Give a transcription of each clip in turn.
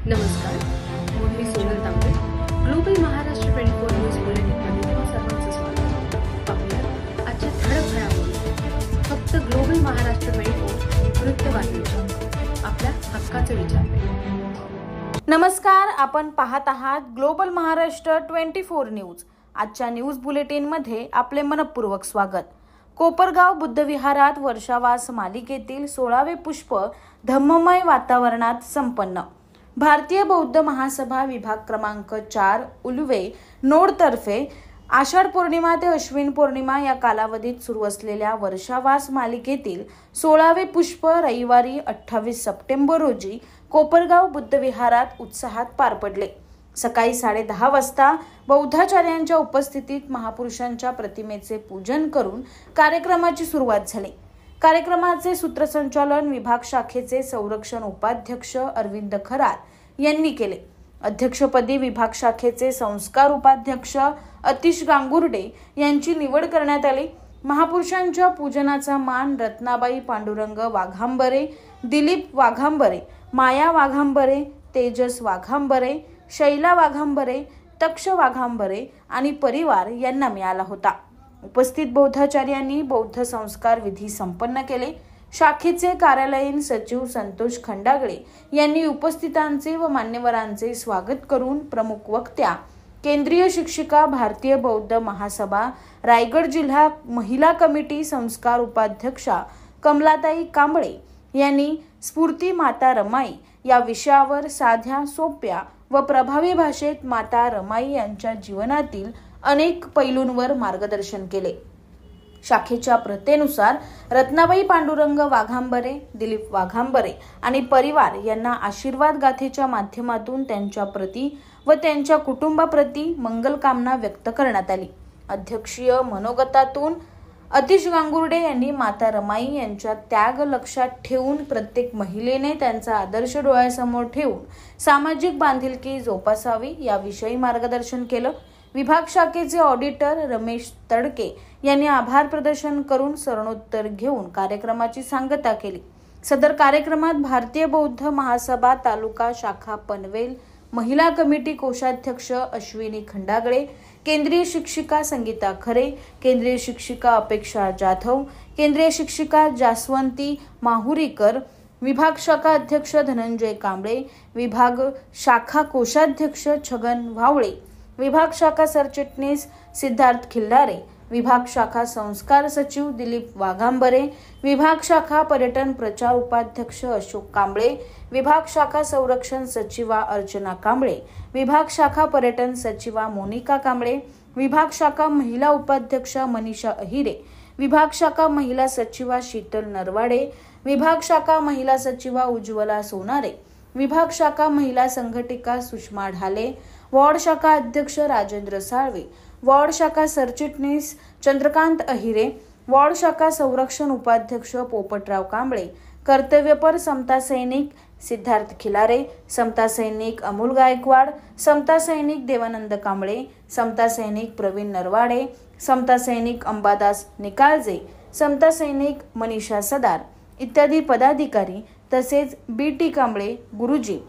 नमस्कार, मी सोनल तांबे. Global Maharashtra 24 news बुलेटिनमध्ये तुम्हा सर्वांचं स्वागत. पाहूया आजच्या ठळक घडामोडी. फक्त ग्लोबल महाराष्ट्र 24 वृत्तवाहिनीच्या आपल्या हक्काचे विचार. नमस्कार, आपण पाहत आहात ग्लोबल महाराष्ट्र 24 न्यूज. आजच्या न्यूज बुलेटिनमध्ये आपले मनपूर्वक स्वागत. कोपरगाव बुद्धविहारात वर्षावास मालिकेतील 16वे पुष्प धम्ममय वातावरणात संपन्न. भारतीय बौद्ध महासभा विभाग क्रमांक 4 उलवे नोडतर्फे आषाढ पौर्णिमा ते अश्विन पौर्णिमा या कालावधीत सुरू असलेल्या वर्षावास मालिकेतील 16वे पुष्प रविवारी 28 सप्टेंबर रोजी कोपरगाव बुद्धविहारात उत्साहात पार पडले. सकाळी 10:30 वाजता बौद्धाचार्यांच्या उपस्थितीत महापुरुषांच्या प्रतिमेचे पूजन करून कार्यक्रमाची सुरुवात झाली. कार्यक्रमाचे सूत्रसंचालन विभाग शाखेचे संरक्षण उपाध्यक्ष अरविंद खरात यांनी केले. अध्यक्षपदी विभाग शाखेचे संस्कार उपाध्यक्ष अतिश गांगुर्डे यांची निवड करण्यात आली. महापुरुषांच्या पूजनाचा मान रत्नाबाई पांडुरंग वाघांबरे, दिलीप वाघांबरे, माया वाघांबरे, तेजस वाघांबरे, शैला वाघांबरे, तक्ष वाघांबरे आणि परिवार यांना मिळाला होता. उपस्थित बौद्धाचार्यांनी बौद्ध संस्कार विधी संपन्न केले. शाखेचे कार्यालयीन सचिव संतोष खंडागळे यांनी उपस्थितांचे व मान्यवरांचे स्वागत करून प्रमुख वक्त्या केंद्रीय शिक्षिका भारतीय बौद्ध महासभा रायगड जिल्हा महिला कमिटी संस्कार उपाध्यक्षा कमलाताई कांबळे यांनी स्फूर्ती माता रमाई या विषयावर साध्या, सोप्या व प्रभावी भाषेत माता रमाई यांच्या जीवनातील अनेक पैलूंवर मार्गदर्शन केले. शाखेच्या प्रथेनुसार रत्नाबाई पांडुरंग वाघांबरे, दिलीप वाघांबरे आणि परिवार यांना आशीर्वाद गाथेच्या माध्यमातून त्यांच्या प्रती व त्यांच्या कुटुंबाप्रती मंगलकामना व्यक्त करण्यात आली. अध्यक्षीय मनोगतातून अतिश गांगुर्डे यांनी माता रमाई यांच्या त्याग लक्षात ठेवून प्रत्येक महिलेने त्यांचा आदर्श डोळ्यासमोर ठेवून सामाजिक बांधिलकी जोपासावी याविषयी मार्गदर्शन केलं. विभाग शाखेचे ऑडिटर रमेश तडके यांनी आभार प्रदर्शन करून सरणोत्तर घेऊन कार्यक्रमाची सांगता केली. सदर कार्यक्रमात भारतीय बौद्ध महासभा तालुका शाखा पनवेल महिला कमिटी कोषाध्यक्ष अश्विनी खंडागळे, केंद्रीय शिक्षिका संगीता खरे, केंद्रीय शिक्षिका अपेक्षा जाधव, केंद्रीय शिक्षिका जास्वंती माहुरीकर, विभाग शाखा अध्यक्ष धनंजय कांबळे, विभाग शाखा कोषाध्यक्ष छगन वावळे, विभाग शाखा सरचिटणीस सिद्धार्थ खिल्लारे, विभाग शाखा संस्कार सचिव दिलीप वाघांबरे, विभाग शाखा पर्यटन प्रचार उपाध्यक्ष अशोक कांबळे, विभाग शाखा संरक्षण सचिवा अर्चना कांबळे, विभाग शाखा पर्यटन सचिवा मोनिका कांबळे, विभाग शाखा महिला उपाध्यक्ष मनीषा अहिरे, विभाग शाखा महिला सचिवा शीतल नरवाडे, विभाग शाखा महिला सचिवा उज्ज्वला सोनारे, विभाग शाखा महिला संघटिका सुषमा ढाले, वॉर्ड शाखा अध्यक्ष राजेंद्र साळवे, वॉर्ड शाखा सरचिटणीस चंद्रकांत अहिरे, वॉर्ड शाखा संरक्षण उपाध्यक्ष पोपटराव कांबळे, कर्तव्यपर समता सैनिक सिद्धार्थ खिलारे, समता सैनिक अमोल गायकवाड, समता सैनिक देवानंद कांबळे, समता सैनिक प्रवीण नरवाडे, समता सैनिक अंबादास निकाळजे, समता सैनिक मनीषा सदार इत्यादी पदाधिकारी तसेच BT कांबळे गुरुजी,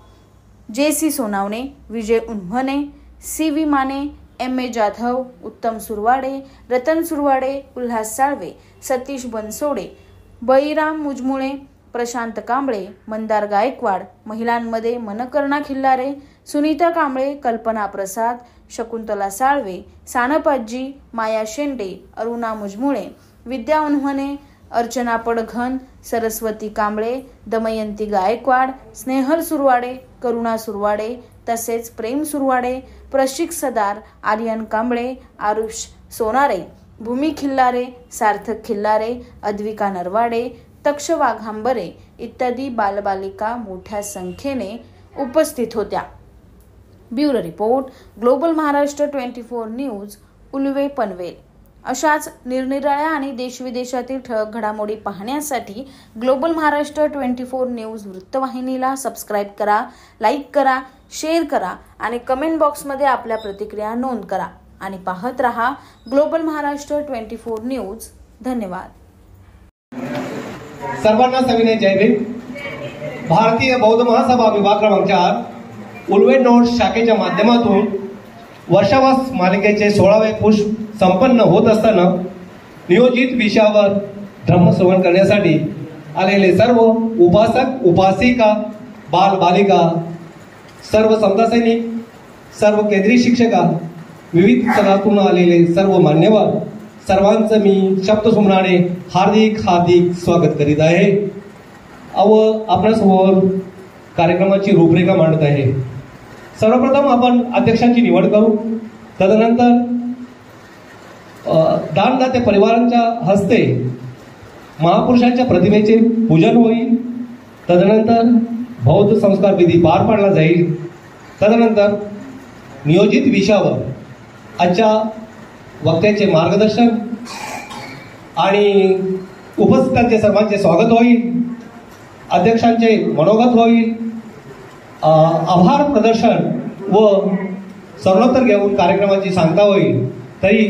JC सोनावणे, विजय उन्मने, CV माने, MA जाधव, उत्तम सुरवाडे, रतन सुरवाडे, उल्हास साळवे, सतीश बनसोडे, बळीराम मुजमुळे, प्रशांत कांबळे, मंदार गायकवाड, महिलांमध्ये मनकर्णा खिल्लारे, सुनीता कांबळे, कल्पना प्रसाद, शकुंतला साळवे, सानपाजी, माया शेंडे, अरुणा मुजमुळे, विद्या उन्मने, अर्चना पडघन, सरस्वती कांबळे, दमयंती गायकवाड, स्नेहल सुरवाडे, करुणा सुरवाडे तसेच प्रेम सुरवाडे, प्रशिक सदार, आर्यन कांबळे, आरुष सोनारे, भूमी खिल्लारे, सार्थक खिल्लारे, अद्विका नरवाडे, तक्ष वाघांबरे इत्यादी बालबालिका मोठ्या संख्येने उपस्थित होत्या. Bureau report, global Maharashtra 24 news, Ulwe Panvel. अशाच निरनिराळ्या आणि देशविदेशातील ठळक घडामोडी पाहण्यासाठी ग्लोबल महाराष्ट्र 24 न्यूज वृत्तवाहिनीला सबस्क्राईब करा, लाईक करा, शेअर करा आणि कमेंट बॉक्समध्ये आपल्या प्रतिक्रिया नोंद करा आणि पाहत रहा ग्लोबल महाराष्ट्र 24 न्यूज. धन्यवाद. सर्वांना सविनय जय भीम. भारतीय बौद्ध महासभा विभाग क्रमांक 4 उल्वेनोड शाखेच्या माध्यमातून वर्षावास मालिकेचे 16वे पुष संपन्न होत असताना नियोजित विषयावर धम्मश्रवण करण्यासाठी आलेले सर्व उपासक उपासिका बाल बालिका सर्व समता सैनिक सर्व केंद्रीय शिक्षका विविध स्तरातून आलेले सर्व मान्यवर सर्वांचं मी शब्दसुमनाने हार्दिक हार्दिक स्वागत करीत आहे व आपल्यासमोर कार्यक्रमाची रूपरेखा मांडत आहे। सर्वप्रथम आपण अध्यक्षांची निवड करू, तदनंतर दानदाते परिवारांच्या हस्ते महापुरुषांच्या प्रतिमेचे पूजन होईल, तदनंतर बौद्ध संस्कार विधी पार पाडला जाईल, तदनंतर नियोजित विषयावर आजच्या वक्त्याचे मार्गदर्शन आणि उपस्थितांचे सर्वांचे स्वागत होईल, अध्यक्षांचे मनोगत होईल, आभार प्रदर्शन व सर्वोत्तर घेऊन कार्यक्रमाची सांगता होईल। तरी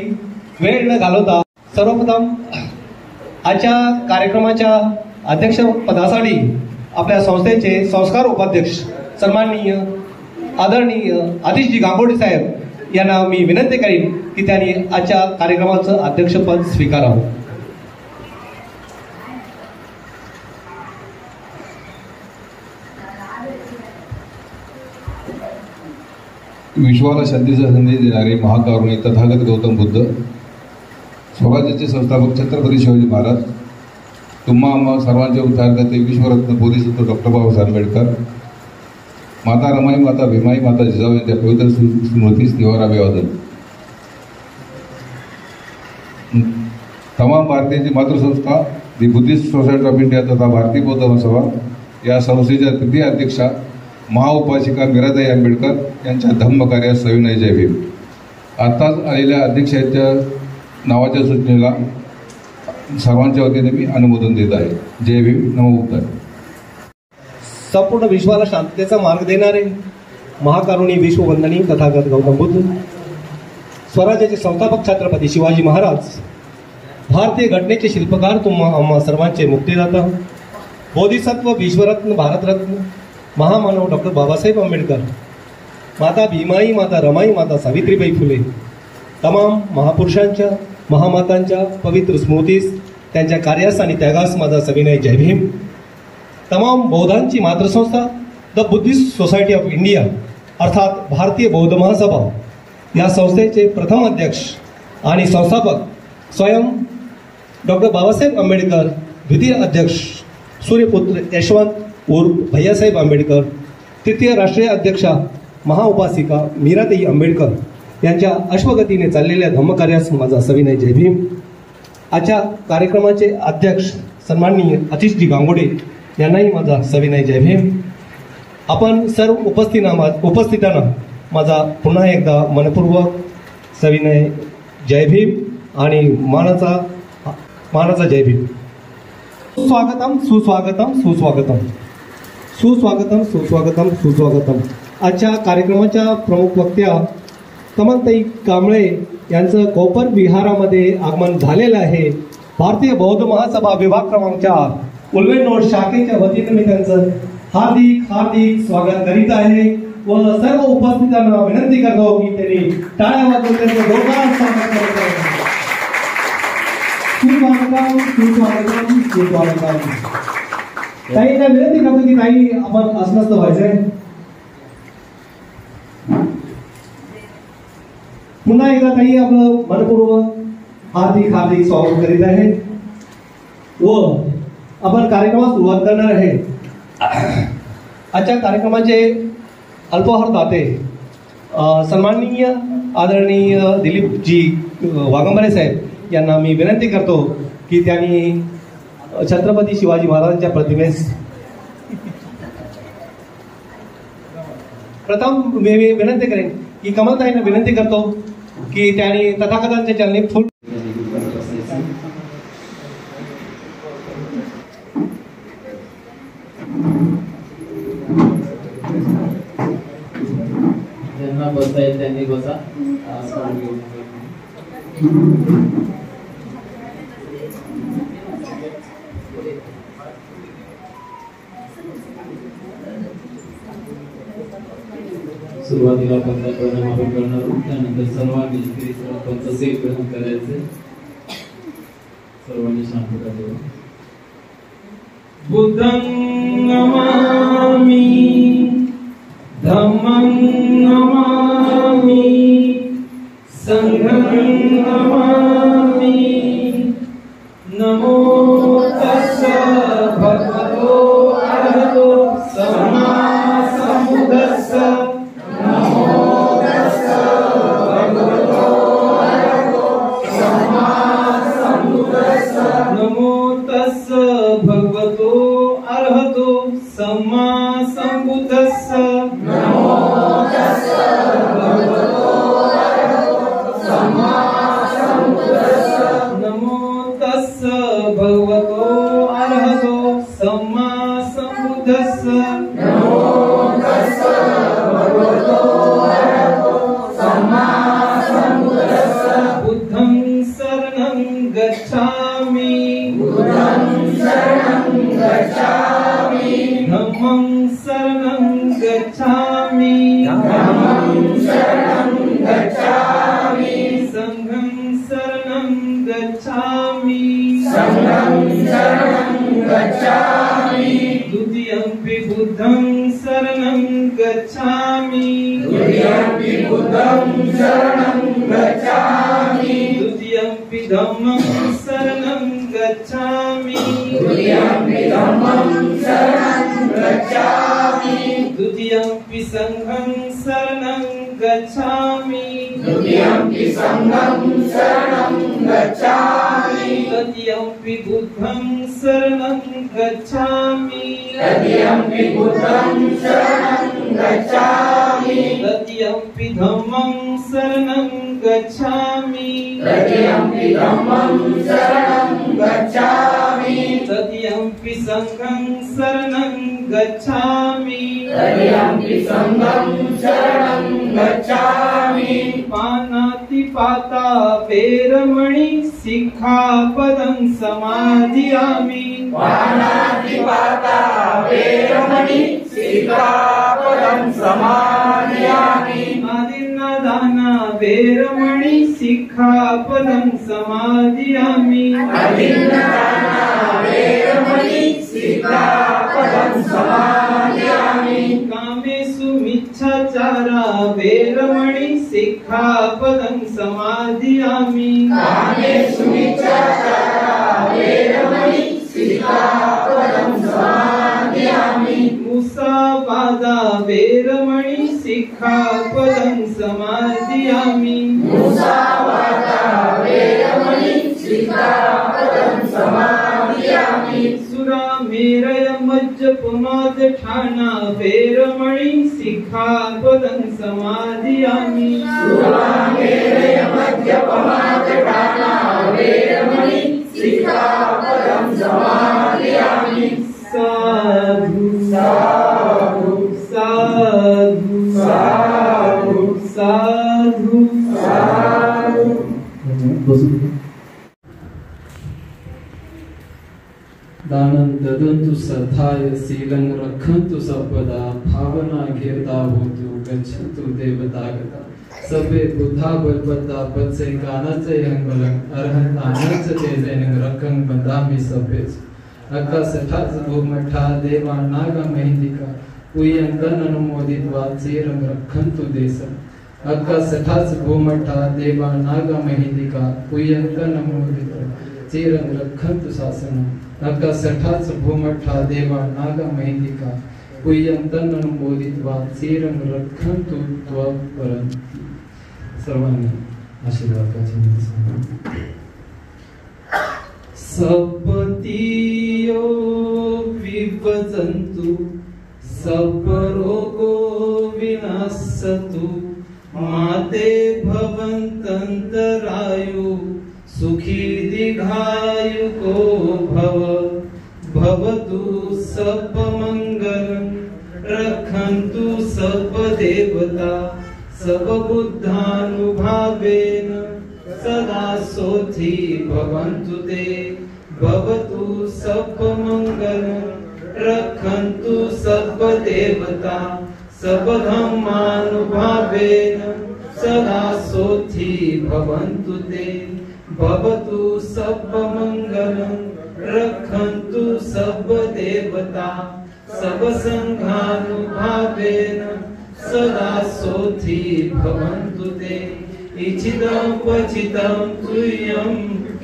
वेळ न घालवता सर्वप्रथम आजच्या कार्यक्रमाच्या अध्यक्षपदासाठी आपल्या संस्थेचे संस्कार उपाध्यक्ष सन्माननीय आदरणीय आतिशजी गांगोडे साहेब यांना मी विनंती करीन की त्यांनी आजच्या कार्यक्रमाचं अध्यक्षपद स्वीकारावं। विश्वाला शांतीचा संदेश देणारे महाकारुणी तथागत गौतम बुद्ध, स्वराज्याचे संस्थापक छत्रपती शिवाजी महाराज, तुम्हा आम्हा सर्वांचे उद्धारकर्ते विश्वरत्न बोधिसत्व डॉक्टर बाबासाहेब आंबेडकर, माता रमाई, माता भीमाई, माता जिजाऊ यांच्या पवित्र स्मृतीस निवार अभिवादन। तमाम भारतीयांची मातृसंस्था the Buddhist Society of India तथा भारतीय बौद्ध महासभा या संस्थेच्या तृतीय अध्यक्षा महाउपासिका मीराताई आंबेडकर यांच्या धम्मकार्यास सविनय जय भीम। आत्ताच आलेल्या अध्यक्षांच्या नावाच्या सूचनेला सर्वांच्या वतीने मी अनुमोदन देत आहे। जय भीम, नमो बुद्धाय। संपूर्ण विश्वाला शांततेचा मार्ग देणारे महाकारुणी विश्ववंदनीय तथागत गौतम बुद्ध, स्वराज्याचे संस्थापक छत्रपती शिवाजी महाराज, भारतीय घटनेचे शिल्पकार तुम्हा आम्हा सर्वांचे मुक्तिदाता, बोधिसत्व विश्वरत्न भारतरत्न महामानव डॉक्टर बाबासाहेब आंबेडकर, माता भीमाई, माता रमाई, माता सावित्रीबाई फुले, तमाम महापुरुषांच्या महामातांच्या पवित्र स्मृतीस त्यांच्या कार्यास आणि त्यागास माझा सविनय जय भीम। तमाम बौद्धांची मातृसंस्था the Buddhist Society of India अर्थात भारतीय बौद्ध महासभा या संस्थेचे प्रथम अध्यक्ष आणि संस्थापक स्वयं डॉक्टर बाबासाहेब आंबेडकर, द्वितीय अध्यक्ष सूर्यपुत्र यशवंत उर्फ भैयासाहेब आंबेडकर, तृतीय राष्ट्रीय अध्यक्षा महाउपासिका मीराताई आंबेडकर यांच्या अश्वगतीने चाललेल्या धम्मकार्यास माझा सविनय जय भीम। आजच्या कार्यक्रमाचे अध्यक्ष सन्माननीय आतिशजी गांगोडे यांनाही माझा सविनय जय भीम। आपण सर्व उपस्थितांना माझा पुन्हा एकदा मनपूर्वक सविनय जय भीम आणि मानाचा जय भीम। सुस्वागतम सुस्वागतम सुस्वागतम सुस्वागतम सुस्वागतम सुस्वागतम। आजच्या कार्यक्रमाच्या प्रमुख वक्त्या कमलताई कांबळे यांचं कोपर विहारामध्ये आगमन झालेलं आहे। भारतीय बौद्ध महासभा विभाग क्रमांक 4 उल्वेनोड शाखेच्या वतीने मी त्यांचं हार्दिक हार्दिक स्वागत करीत आहे व सर्व उपस्थितांना विनंती करतो की त्यांनी टाळ्या वाजवून त्यांचं जोरदार स्वागत करावे। सुस्वागतम सुस्वागतम सुस्वागतम। ताईंना विनंती करतो की ताई आपण असनस्त व्हायचंय। पुन्हा एकदा ताई आपलं मनपूर्वक हार्दिक हार्दिक स्वागत करीत आहे व आपण कार्यक्रमास सुरुवात करणार आहे। आजच्या कार्यक्रमाचे अल्पहार दाते सन्माननीय आदरणीय दिलीपजी वाघंबरे साहेब यांना मी विनंती करतो की त्यांनी छत्रपती शिवाजी महाराजांच्या प्रतिमेस प्रथम मी विनंती करेन की कमलताईंना विनंती करतो की त्यांनी तथागतांच्या चरणी फुल ज्यांना बसता येईल त्यांनी बसा। सुरुवातीला आपण प्रणव आपण करणार आहोत, त्यानंतर सर्वांनी श्री सरपंच सेट ग्रहण करायचे. सर्वांनी शांतता ठेवा. बुद्धं नमामि, धम्मं नमामि, संघं नमामि. नमो तस्स भगवतो अरहतो सम्मा सम्बुद्धस्स. नमो तस्स भगवतो अरहतो सम्मा सम्बुद्धस्स. नमो तस्स भगवतो अरहतो सम्मा सम्बुद्धस्स. नमो तस्स भगवतो अरहतो सम्मा सम्बुद्धस्स. नमो तस्स भगवतो अरहतो सम्मा सम्बुद्धस्स. नमो तस्स भगवतो अरहतो सम्मा सम्बुद्धस्स. बुद्धं शरणं गच्छामि, बुद्धं शरणं गच्छामि. धम्मं शरणं गच्छामि, धम्मं शरणं गच्छामि. संघं शरणं गच्छामि, संघं शरणं गच्छामि. द्वितीयंपि बुद्धं शरणं गच्छामि, द्वितीयंपि बुद्धं शरणं गच्छामि. द्वितीयंपि धम्मं शरणं गच्छामि, द्वितीयंपि धम्मं शरणं गच्छामि. द्वितीयंपि संघं शरणं गच्छामि, द्वितीयंपि संघं शरणं गच्छामि. तृतीयंपि बुद्धं शरणं गच्छामि, तृतीयंपि बुद्धं शरणं गच्छामि. तृतीयंपि धम्मं शरणं गच्छामि, तृतीयंपि धम्मं शरणं गच्छामि. तृतीयंपि संघं शरणं गच्छामि, तृतीयंपि संघं शरणं गच्छामि. पानातिपाता वेरमणि सिक्खापदं समाधियामि. पानातिपाता वेरमणि सिक्खापदं समाधियामि. आदिन्नदाना वेरमणि सिक्खापदं समाधियामि. आदिन्नदाना वेरमणि सिक्खापदं समाधियामि. कामेषु मिच्छाचारा वेरमणि सिक्खापदं समाधियामि. कामेषु मिच्छाचारा वेरमणि सिक्खापदं समाधियामि. मुसावादा वेरमणि सिक्खापदं समाधियामि. मुसावादा वेरमणि सिक्खापदं समाधियामि. सुरामेरय मज्जपमादठाना वेरमणि सिक्खापदं समाधियामि. सुरामेरय मज्जपमादठाना वेरमणि सिक्खापदं समाधियामि. साधु साधु साधु साधु साधु साधु. दानं ददन्तु सधाय शीलं रक्षन्तु सर्वदा. भावना घेरता होतु गच्छन्तु देवतागता. सबे बुद्धा बलवत्ता बत्से गानाचे हंगलं अर्हतानच तेजेनं रखं बंदामी सबेच. अक्का सठाच भूमठा देवा नाग महिंदिका उयंकन अनुमोदित्वा चेरं रक्षन्तु देशं. अक्का सठाच भूमठा देवा नाग महिंदिका उयंकन अनुमोदित्वा चेरं रक्षन्तु शासनम्. अक्का सठाच भूमठा देवा नाग महिंदिका उयंकन अनुमोदित्वा चेरं रक्षन्तु त्वपरन्ति. सर्वांनी आशीर्वाद का चिन्ह सांगा. सपतियो विभजन्तु सर्वरोगो विनाशतु. माते भवन्तन्तरायु सुखी दीर्घायुको भव. भवतु सर्वमङ्गलं रक्षन्तु सर्वदेवता. सर्वबुद्धानुभावेन सदा सोथि भवन्तु ते. भवतु सर्वमङ्गलं रक्षन्तु सर्वदेवता. सबधम्मानुभावेन सदा सोथि भवन्तु ते भवतु सर्वमङ्गलं रक्षन्तु सर्वदेवता सबसङ्घानुभावेन सदा सोथि भवन्तु ते इच्छितं क्वचितं तुयं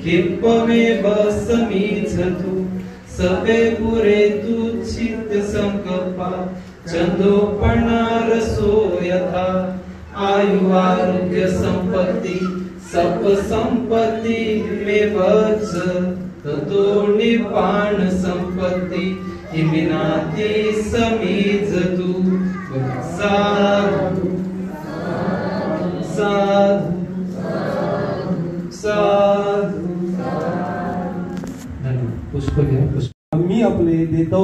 क्षिप्तमेव समीक्षतु सबे पुरेतु चित्त संकल्पा चंदोपणारसो यथा आयु आरोग्य संपत्ति सब संपत्ति में वच ततो निपाण संपत्ति इमिनाति समीजतु साधु साधु साधु। पुष्प घ्या पुष्प। मी आपले देतो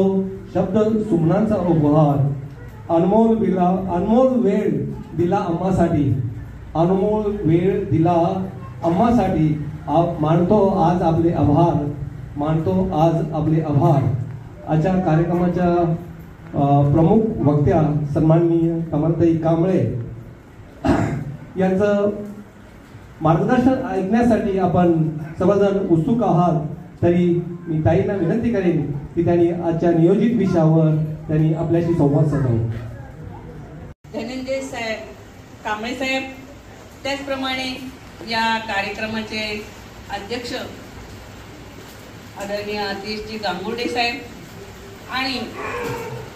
शब्द सुमनांचा उपहार अनमोल वेळ दिला अम्मासाठी अनमोल वेळ दिला अम्मासाठी मानतो आज आपले आभार आजच्या कार्यक्रमाच्या प्रमुख वक्त्या सन्माननीय कमलताई कांबळे यांचं मार्गदर्शन ऐकण्यासाठी आपण सर्वजण उत्सुक आहात। तरी मी ताईंना विनंती करेन की त्यांनी आजच्या नियोजित विषयावर त्यांनी आपल्याशी संवाद साधावा। धनंजय साहेब कांबळे साहेब त्याचप्रमाणे या कार्यक्रमाचे अध्यक्ष आदरणीय आतिशजी गांगुर्डे साहेब आणि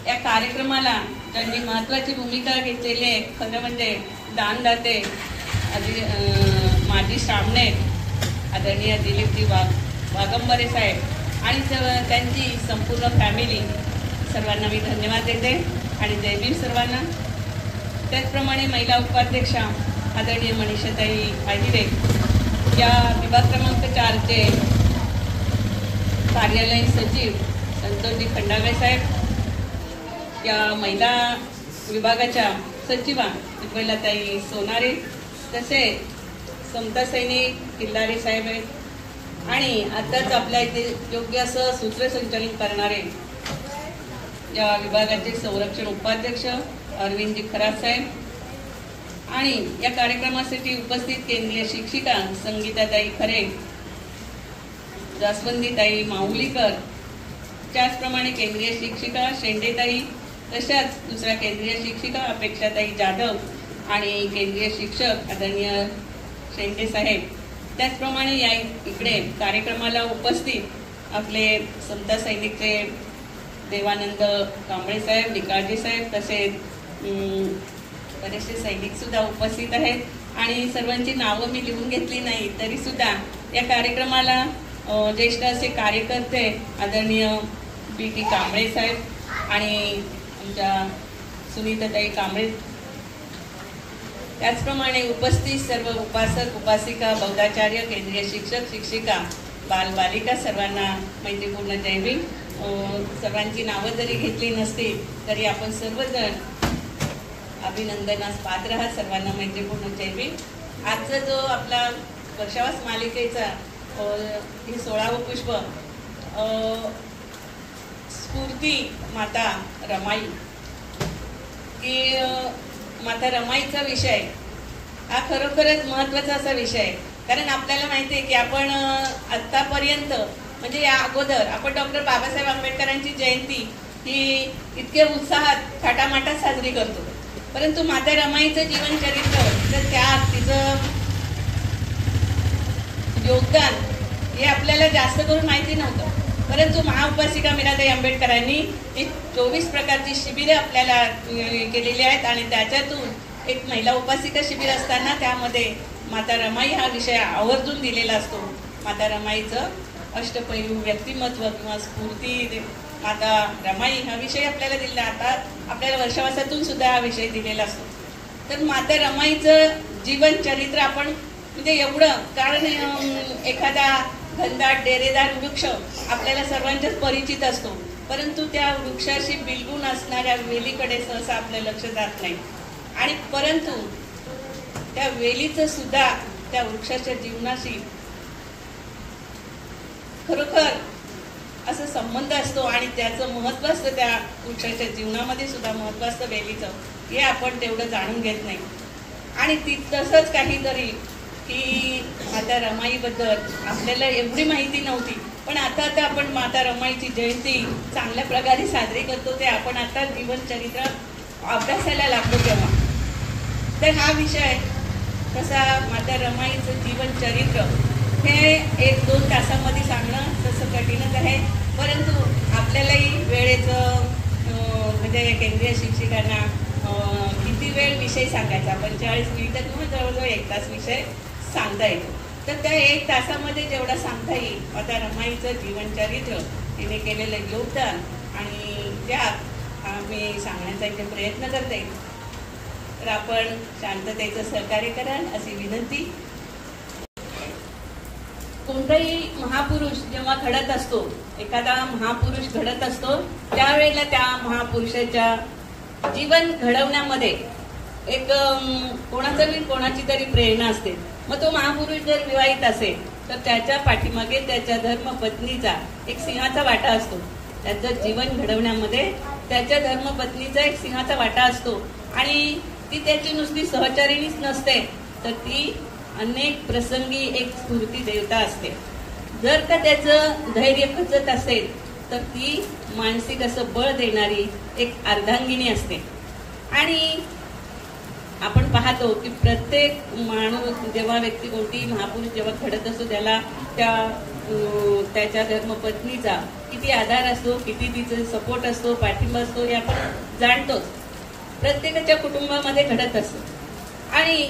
या कार्यक्रमाला ज्यांनी महत्त्वाची भूमिका घेतलेली आहे खरं म्हणजे दानदाते माजी सामने आदरणीय दिलीपजी वागंबरे साहेब आणि त्यांची संपूर्ण फॅमिली सर्वांना मी धन्यवाद देते आणि जय भीम सर्वांना। त्याचप्रमाणे महिला उपाध्यक्षा आदरणीय मनीषाताई आहिरे या विभाग क्रमांक 4चे कार्यालयीन सचिव संतोषजी खंडागळे साहेब, या महिला विभागाच्या सचिवा उज्ज्वलाताई सोनारे, तसेच समता सैनिक किल्लारे साहेब आहेत आणि आताच आपल्या इथे योग्य असं सूत्रसंचालन करणारे या विभागाचे संरक्षण उपाध्यक्ष अरविंदजी खरात साहेब आणि या कार्यक्रमासाठी उपस्थित केंद्रीय शिक्षिका संगीताताई खरे, जास्वंदीताई माऊलीकर, त्याचप्रमाणे केंद्रीय शिक्षिका शेंडेताई, तशाच दुसऱ्या केंद्रीय शिक्षिका अपेक्षाताई जाधव आणि केंद्रीय शिक्षक आदरणीय शेंडे साहेब। त्याचप्रमाणे या इकडे कार्यक्रमाला उपस्थित आपले समता सैनिकचे देवानंद कांबळे साहेब, निकाळजी साहेब, तसेच बरेचसे सैनिक सुद्धा उपस्थित आहेत आणि सर्वांची नावं मी लिहून घेतली नाही तरी सुद्धा या कार्यक्रमाला ज्येष्ठ असे कार्यकर्ते आदरणीय BT कांबळे साहेब आणि आमच्या सुनीताताई कांबळे, त्याचप्रमाणे उपस्थित सर्व उपासक उपासिका बौद्धाचार्य केंद्रीय शिक्षक शिक्षिका बालबालिका सर्वांना मैत्रीपूर्ण जय भीम। सर्वांची नावं जरी घेतली नसतील तरी आपण सर्वजण अभिनंदनास पात्र आहात। सर्वांना मैत्रीपूर्ण जय भीम। आजचा जो आपला वर्षावास मालिकेचा हे 16वं पुष्प स्फूर्ती माता रमाई, की माता रमाईचा विषय हा खरोखरच महत्त्वाचा असा विषय आहे। कारण आपल्याला माहिती आहे की आपण आत्तापर्यंत म्हणजे या अगोदर आपण डॉक्टर बाबासाहेब आंबेडकरांची जयंती ही इतके उत्साहात थाटामाटात साजरी करतो, परंतु माता रमाईचं जीवनचरित्र, तर त्यात तिचं योगदान हे आपल्याला जास्त करून माहिती नव्हतं। परंतु महाउपासिका मीराताई आंबेडकरांनी एक 24 प्रकारची शिबिरे आपल्याला केलेली आहेत आणि त्याच्यातून एक महिला उपासिका शिबिर असताना त्यामध्ये माता रमाई हा विषय आवर्जून दिलेला असतो। माता रमाईचं अष्टपैलू व्यक्तिमत्व किंवा स्फूर्ती माता रमाई हा विषय आपल्याला दिलेला, आता आपल्याला वर्षावासातून सुद्धा हा विषय दिलेला असतो। तर माता रमाईचं जीवन चरित्र आपण म्हणजे एवढं, कारण एखादा घनदाट डेरेदार वृक्ष आपल्याला सर्वांच्याच परिचित असतो, परंतु त्या वृक्षाशी बिलगून असणाऱ्या वेलीकडे सहसा आपलं लक्ष जात नाही आणि परंतु त्या वेलीचं सुद्धा त्या वृक्षाच्या जीवनाशी खरोखर असं संबंध असतो आणि त्याचं महत्त्व असतं, त्या वृक्षाच्या जीवनामध्ये सुद्धा महत्त्व असतं वेलीचं। हे आपण तेवढं जाणून घेत नाही. आणि ती तसंच काहीतरी की माता रमाईबद्दल आपल्याला एवढी माहिती नव्हती, पण आता आपण माता रमाईची जयंती चांगल्या प्रकारे साजरी करतो. ते आपण आता जीवनचरित्र अभ्यासाला लागलो तेव्हा. तर हा विषय तसा माता रमाईचं जीवनचरित्र हे 1-2 तासामध्ये सांगणं तसं कठीणच आहे, परंतु आपल्यालाही वेळेचं म्हणजे केंद्रीय शिक्षिकांना किती वेळ विषय सांगायचा, 45 मिनिटं किंवा जवळजवळ 1 तास विषय सांगता येतो. तर त्या 1 तासामध्ये जेवढा सांगता येईल माता रमाईचं जीवनचरित्र, तिने केलेलं योगदान आणि त्याग आम्ही सांगण्याचा इथे प्रयत्न करते. तर आपण शांततेचं सहकार्य कराल अशी विनंती. कोणताही महापुरुष जेव्हा घडत असतो, एखादा महापुरुष घडत असतो, त्यावेळेला त्या महापुरुषाच्या जीवन घडवण्यामध्ये एक कोणाची तरी प्रेरणा असते. मग तो महापुरुष जर विवाहित असेल तर त्याच्या पाठीमागे त्याच्या धर्मपत्नीचा एक सिंहाचा वाटा असतो. त्याचं जीवन घडवण्यामध्ये त्याच्या धर्मपत्नीचा एक सिंहाचा वाटा असतो आणि ती त्याची नुसती सहचारिणीच नसते, तर ती अनेक प्रसंगी एक स्फूर्ती देवता असते. जर का त्याचं धैर्य खचत असेल तर ती मानसिक असं बळ देणारी एक अर्धांगिनी असते. आणि आपण पाहतो की प्रत्येक माणूस जेव्हा व्यक्ती कोणती महापुरुष जेव्हा घडत असतो त्याला त्याच्या धर्मपत्नीचा किती आधार असतो, किती तिचा सपोर्ट असतो, पाठिंबा असतो हे आपण जाणतोच. प्रत्येकाच्या कुटुंबामध्ये घडत असतो. आणि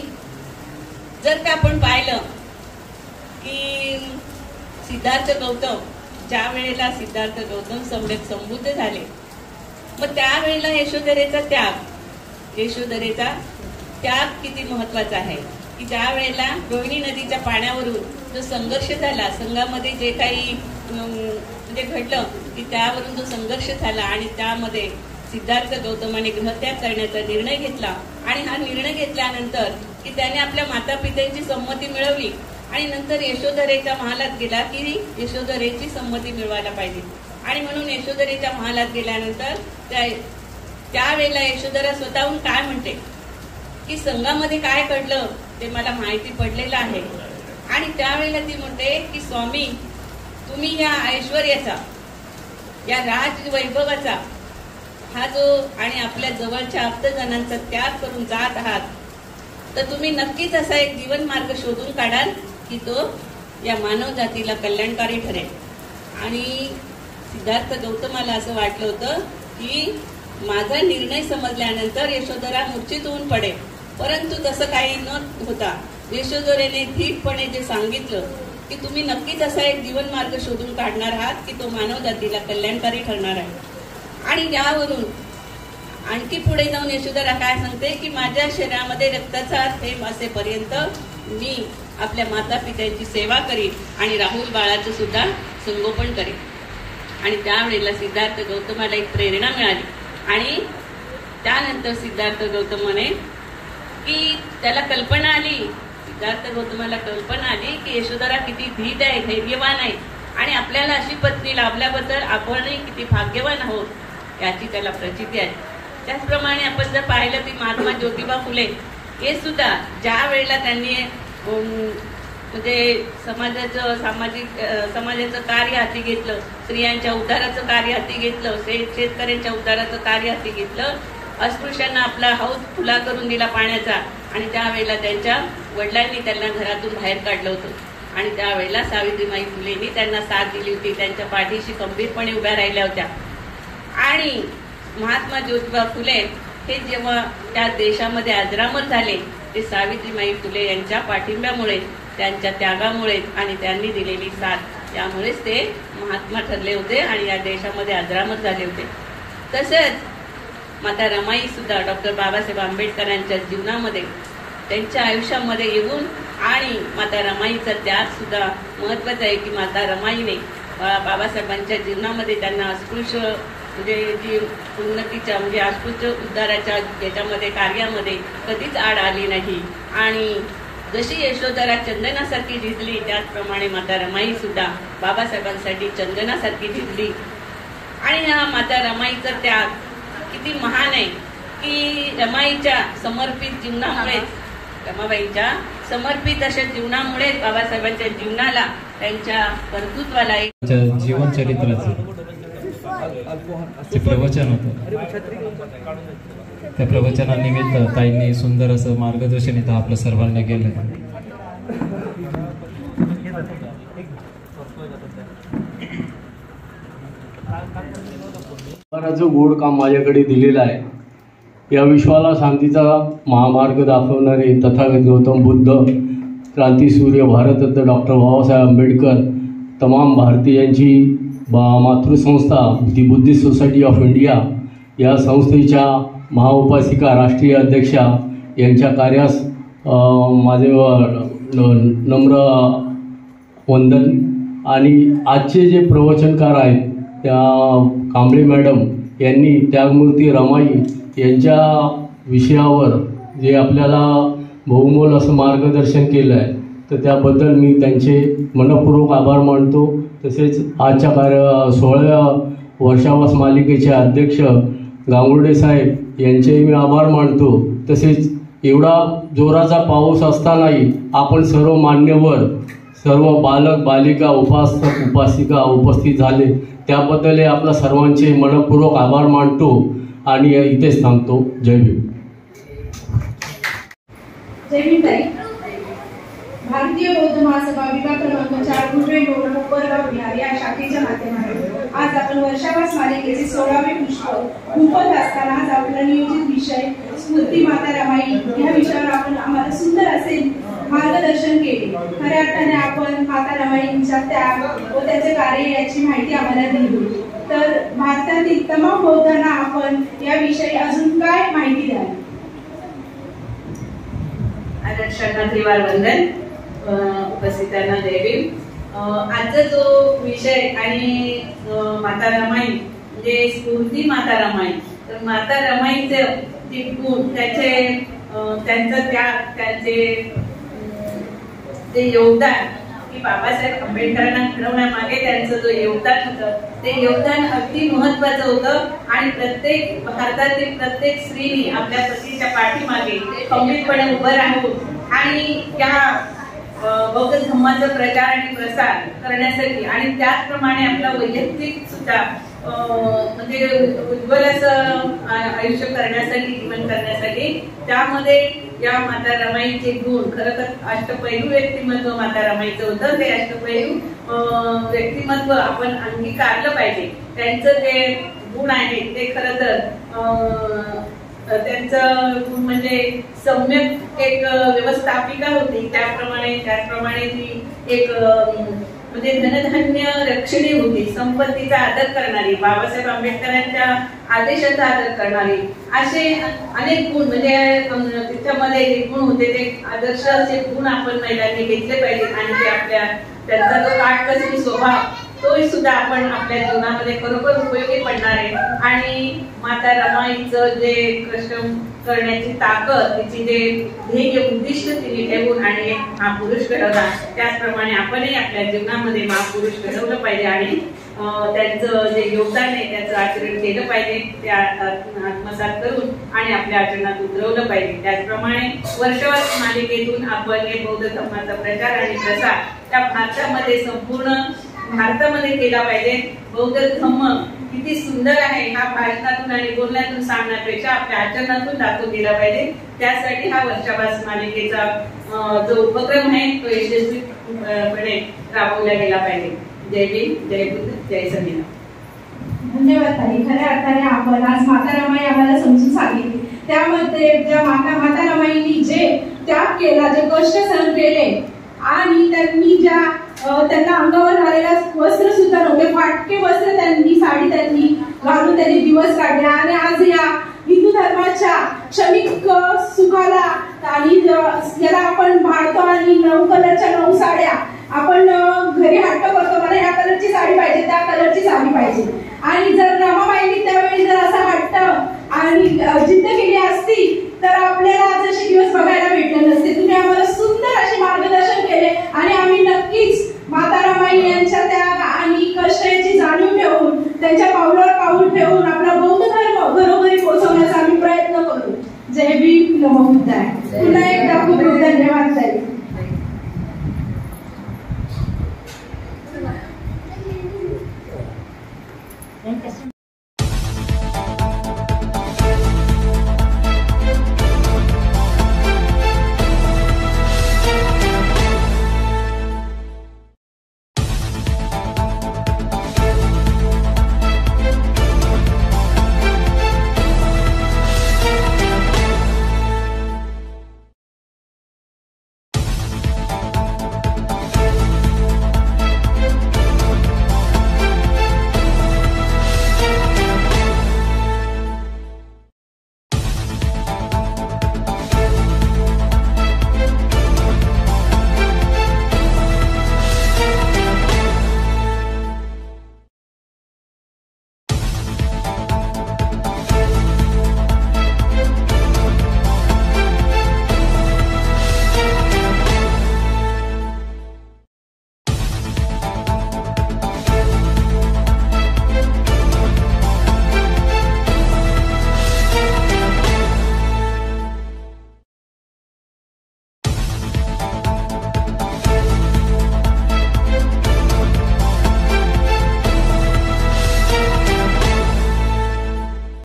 जर का आपण पाहिलं की सिद्धार्थ गौतम, ज्या वेळेला सिद्धार्थ गौतम सम्यक संबुद्ध झाले, मग त्यावेळेला यशोधरेचा त्याग किती महत्वाचा आहे की ज्या वेळेला रोहिणी नदीच्या पाण्यावरून जो संघर्ष झाला, संघामध्ये जे काही म्हणजे घडलं की त्यावरून जो संघर्ष झाला आणि त्यामध्ये सिद्धार्थ गौतमाने गृहत्याग करण्याचा निर्णय घेतला. आणि हा निर्णय घेतल्यानंतर की त्याने आपल्या माता पित्यांची संमती मिळवली आणि नंतर यशोधरेच्या महालात गेला की यशोधरेची संमती मिळवायला पाहिजे. आणि म्हणून यशोधरेच्या महालात गेल्यानंतर त्यावेळेला यशोधरा स्वतःहून काय म्हणते की संघामध्ये काय घडलं ते मला माहिती पडलेलं आहे. आणि त्यावेळेला ती म्हणते की स्वामी, तुम्ही या ऐश्वर्याचा, या राजवैभवाचा हा जो आणि आपल्या जवळच्या आप्तजनांचा त्याग करून जात आहात, तर तुम्ही नक्कीच असा एक जीवन मार्ग शोधून काढाल की तो या मानव जातीला कल्याणकारी ठरेल. आणि सिद्धार्थ गौतमाला असं वाटलं होतं की माझा निर्णय समजल्यानंतर यशोधरा मूर्छित होऊन पडेल, परंतु तसं काही न होता यशोधरेने धीटपणे जे सांगितलं की तुम्ही नक्कीच असा एक जीवन मार्ग शोधून काढणार आहात की तो मानव जातीला कल्याणकारी ठरणार आहे. आणि यावरून आणखी पुढे जाऊन यशोधरा काय सांगते की माझ्या शरीरामध्ये रक्ताचा थेंब असेपर्यंत मी आपल्या माता पित्यांची सेवा करीन आणि राहुल बाळाचं सुद्धा संगोपन करेन. आणि त्यावेळेला सिद्धार्थ गौतमाला एक प्रेरणा मिळाली. आणि त्यानंतर सिद्धार्थ गौतम म्हणे की त्याला कल्पना आली, सिद्धार्थ गौतमाला कल्पना आली की यशोधरा किती धीट आहे, धैर्यवान आहे आणि आपल्याला अशी पत्नी लाभल्याबद्दल आपणही किती भाग्यवान आहोत याची त्याला प्रचिती आहे. त्याचप्रमाणे आपण जर पाहिलं की महात्मा ज्योतिबा फुले हे सुद्धा ज्या वेळेला त्यांनी म्हणजे समाजाचं कार्य हाती घेतलं, स्त्रियांच्या उद्धाराचं कार्य हाती घेतलं, शेतकऱ्यांच्या उद्धाराचं कार्य हाती घेतलं, अस्पृश्यांना आपला हौद खुला करून दिला पाण्याचा. आणि त्यावेळेला त्यांच्या वडिलांनी त्यांना घरातून बाहेर काढलं होतं आणि त्यावेळेला सावित्रीबाई फुलेंनी त्यांना साथ दिली होती, त्यांच्या पाठीशी खंबीरपणे उभ्या राहिल्या होत्या. आणि महात्मा ज्योतिबा फुले हे जेव्हा त्या देशामध्ये अजरामर झाले ते सावित्रीबाई फुले यांच्या पाठिंब्यामुळे, त्यांच्या त्यागामुळे आणि त्यांनी दिलेली साथ यामुळेच ते महात्मा ठरले होते आणि या देशामध्ये अजरामर झाले होते. तसंच माता रमाई सुद्धा डॉक्टर बाबासाहेब आंबेडकरांच्या जीवनामध्ये, त्यांच्या आयुष्यामध्ये येऊन आणि माता रमाईचा त्याग सुद्धा महत्वाचा आहे की माता रमाईने बाबासाहेबांच्या जीवनामध्ये त्यांना अस्पृश्य म्हणजे जी उन्नतीच्या म्हणजे अस्पृश्य उद्धाराच्या याच्यामध्ये कार्यामध्ये कधीच आड आली नाही. आणि जशी यशोधरा चंदनासारखी झिजली त्याचप्रमाणे माता रमाई सुद्धा बाबासाहेबांसाठी चंदनासारखी झिजली. आणि हा माता रमाईचा त्याग किती महान आहे की रमाईच्या समर्पित जीवनामुळे, रमाबाईंच्या समर्पित अशा जीवनामुळे बाबासाहेबांच्या जीवनाला, त्यांच्या कर्तृत्वाला जीवन चरित्राचं जे प्रवचन होतं, त्या प्रवचनानिमित्त ताईंनी सुंदर असं मार्गदर्शन इथं आपलं सर्वांना केलं. गोड काम माझ्याकडे दिलेलं आहे. या विश्वाला शांतीचा महामार्ग दाखवणारे तथागत गौतम बुद्ध, क्रांतीसूर्य भारतरत्न डॉक्टर बाबासाहेब आंबेडकर, तमाम भारतीयांची मातृसंस्था the Buddhist Society of India या संस्थेच्या महाउपासिका राष्ट्रीय अध्यक्षा यांच्या कार्यास माझे नम्र वंदन. आणि आजचे जे प्रवचनकार आहेत त्या कांबळे मॅडम यांनी त्यागमूर्ती रमाई यांच्या विषयावर जे आपल्याला बहुमोल असं मार्गदर्शन केलं आहे, तर त्याबद्दल मी त्यांचे मनपूर्वक आभार मानतो. तसेच आजच्या 16व्या वर्षावास मालिकेचे अध्यक्ष गांगुर्डे साहेब यांचेही मी आभार मानतो. तसेच एवढा जोराचा पाऊस असतानाही आपण सर्व मान्यवर, सर्व बालक बालिका, उपासक उपासिका उपस्थित झाले, त्याबद्दल आपल्या सर्वांचे मनपूर्वक आभार मानतो आणि इथेच थांबतो. जय भीम. जय भीम ताई. भारतीय बौद्ध महासभा विभाग क्रमांक 4 कोपरगाव बिहार या शाखेच्या माध्यमातून आज आपण वर्षावास मालिकेचे 16वे पुष्प गुंफत असताना आज आपला नियोजित विषय स्मृती माता रमाई या विषयावर आपण आम्हाला सुंदर असे मार्गदर्शन केले. खऱ्या अर्थाने आपण माता रमाईंच्या त्याग व त्याचे कार्य याची माहिती आम्हाला दिली. तर भारतातील तमाम बौद्धांना आपण याविषयी अजून काय माहिती द्याल? शरणार्थीवार वंदन. उपस्थितांना जय भीम. आजचा जो विषय आणि माता रमाई म्हणजे स्फूर्ती माता रमाई, तर माता रमाईचे जे गुण, त्यांचा त्याग, त्यांचे जे योगदान की बाबासाहेब आंबेडकरांना घडवण्यामागे त्यांचं जो योगदान होतं, ते योगदान अगदी महत्वाचं होतं. आणि प्रत्येक भारतातील प्रत्येक स्त्रीने आपल्या पतीच्या पाठीमागे खंबीरपणे उभं राहून आणि या बौद्ध धर्माचा प्रचार आणि प्रसार करण्यासाठी आणि त्याचप्रमाणे आपला वैयक्तिक सुद्धा म्हणजे उज्ज्वल असं आयुष्य करण्यासाठी, जीवन करण्यासाठी त्यामध्ये या माता रमाईचे गुण, खरं तर अष्टपैलू व्यक्तिमत्व माता रमाईचं होतं. ते अष्टपैलू व्यक्तिमत्व आपण अंगीकारलं पाहिजे. त्यांचं जे गुण आहेत ते खरं तर त्यांचं गुण म्हणजे सम्यक एक व्यवस्थापिका होती, त्याचप्रमाणे ती एक म्हणजे धनधान्य रक्षणी होती, संपत्तीचा आदर करणारी, बाबासाहेब आंबेडकरांच्या आदेशाचा आदर करणारी, असे अनेक गुण म्हणजे तिच्यामध्ये जे गुण होते ते आदर्श असे गुण आपण महिलांनी घेतले पाहिजे. आणि ते त्यांचा जो काटकसरी स्वभाव तोही सुद्धा आपण आपल्या जीवनामध्ये खरोखर उपयोगी पडणार आहे. आणि माता रमाईचं जे कष्ट करण्याची ताकद, तिची जे ध्येय उद्दिष्ट तिने ठेवून आणि महापुरुष घडवला, त्याचप्रमाणे आपणही आपल्या जीवनामध्ये महापुरुष घडवलं पाहिजे आणि त्यांचं जे योगदान आहे त्याचं आचरण केलं पाहिजे, ते आत्मसात करून आणि आपल्या आचरणात उतरवलं पाहिजे. त्याचप्रमाणे वर्षवास मालिकेतून आपण हे बौद्ध धर्माचा प्रचार आणि प्रसार त्या भारतामध्ये संपूर्ण भारतामध्ये केला पाहिजे. बौद्ध धर्म किती सुंदर आहे हा भाषणातून आणि बोलण्यातून सांगण्यापेक्षा आपल्या आचरणातून दाखवून दिला पाहिजे. त्यासाठी हा वर्षावास मालिकेचा जो उपक्रम आहे तो यशस्वीपणे राबवला गेला पाहिजे. जय भीम, जय बुद्ध, जय संविधान. धन्यवाद ताई. खऱ्या अर्थाने आपण आज माता रमाई आम्हाला समजून सांगितली. त्यामध्ये ज्या माता रमाईंनी जे त्याग केला, जे कष्ट सहन केले आणि त्यांनी त्यांना अंगावर घालायला वस्त्र सुद्धा नव्हते, फाटके वस्त्र साडी त्यांनी घालून त्यांनी दिवस काढले. आणि आज या हिंदू धर्माच्या क्षणिक सुखाला आणि ज्याला आपण भाळतो आणि 9 कलरच्या 9 साड्या आपण घरी हट्ट करतो, मला ह्या कलरची साडी पाहिजे, त्या कलरची साडी पाहिजे. आणि जर रमाबाईंनी त्यावेळी जर असा हट्ट आणि जिद्द केली असती तर आपल्याला आज असे दिवस बघायला भेटले नसते. तुम्ही आम्हाला सुंदर असे मार्गदर्शन केले आणि आम्ही नक्कीच माता रमाई यांच्या त्याग आणि कष्टाची जाणीव ठेवून, त्यांच्या पावलावर पाऊल ठेवून आपला बौद्ध धर्म घरोघरी पोहोचवण्याचा आम्ही प्रयत्न करू. आहे.